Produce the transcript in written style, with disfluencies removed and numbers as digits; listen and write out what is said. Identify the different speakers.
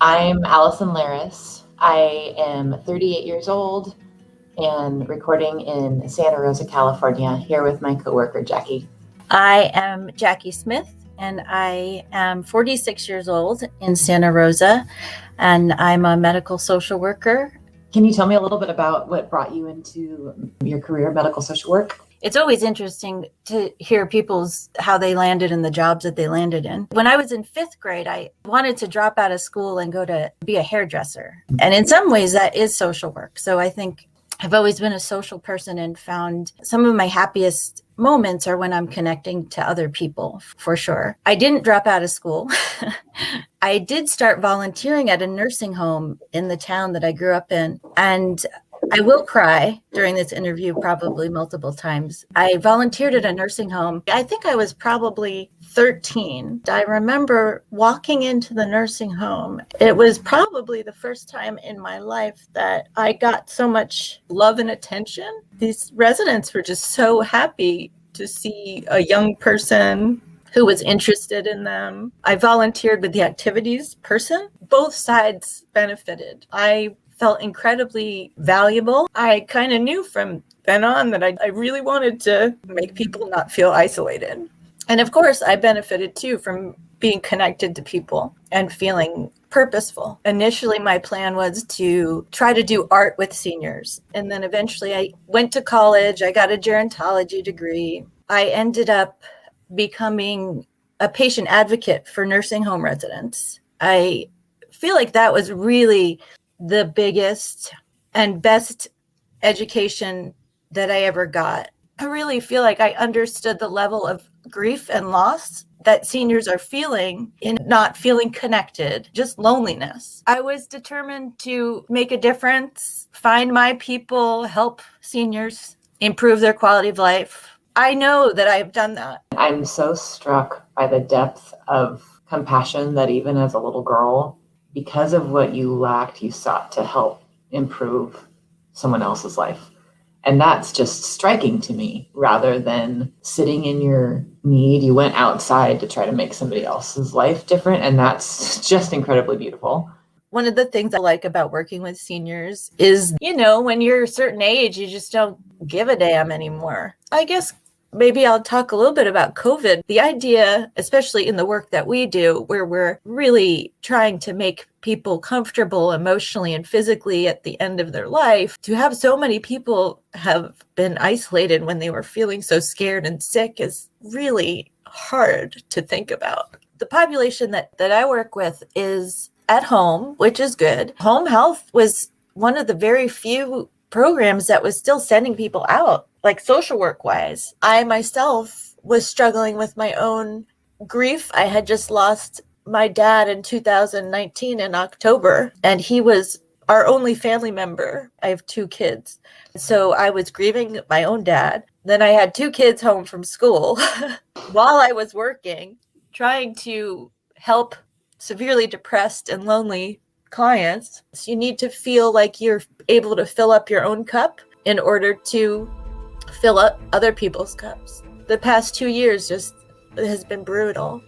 Speaker 1: I'm Alison Leras. I am 38 years old and recording in Santa Rosa, California, here with my coworker, Jackie.
Speaker 2: I am Jackie Smith, and I am 46 years old in Santa Rosa, and I'm a medical social worker.
Speaker 1: Can you tell me a little bit about what brought you into your career in medical social work?
Speaker 2: It's always interesting to hear how they landed in the jobs that they landed in. When I was in 5th grade, I wanted to drop out of school and go to be a hairdresser. And in some ways, that is social work. So I think I've always been a social person and found some of my happiest moments are when I'm connecting to other people, for sure. I didn't drop out of school. I did start volunteering at a nursing home in the town that I grew up in. And I will cry during this interview probably multiple times. I volunteered at a nursing home. I think I was probably 13. I remember walking into the nursing home. It was probably the first time in my life that I got so much love and attention. These residents were just so happy to see a young person who was interested in them. I volunteered with the activities person. Both sides benefited. I felt incredibly valuable. I kind of knew from then on that I really wanted to make people not feel isolated. And of course, I benefited too from being connected to people and feeling purposeful. Initially, my plan was to try to do art with seniors. And then eventually I went to college. I got a gerontology degree. I ended up becoming a patient advocate for nursing home residents. I feel like that was really the biggest and best education that I ever got. I really feel like I understood the level of grief and loss that seniors are feeling in not feeling connected, just loneliness. I was determined to make a difference, find my people, help seniors improve their quality of life. I know that I've done that.
Speaker 1: I'm so struck by the depth of compassion that even as a little girl, because of what you lacked, you sought to help improve someone else's life. And that's just striking to me. Rather than sitting in your need, you went outside to try to make somebody else's life different. And that's just incredibly beautiful.
Speaker 2: One of the things I like about working with seniors is, when you're a certain age, you just don't give a damn anymore. I guess maybe I'll talk a little bit about COVID. The idea, especially in the work that we do, where we're really trying to make people comfortable emotionally and physically at the end of their life, to have so many people have been isolated when they were feeling so scared and sick is really hard to think about. The population that I work with is at home, which is good. Home health was one of the very few programs that was still sending people out, like social work wise. I myself was struggling with my own grief. I had just lost my dad in 2019 in October, and he was our only family member. I have 2 kids. So I was grieving my own dad. Then I had 2 kids home from school while I was working, trying to help severely depressed and lonely clients. So you need to feel like you're able to fill up your own cup in order to fill up other people's cups. The past 2 years just has been brutal.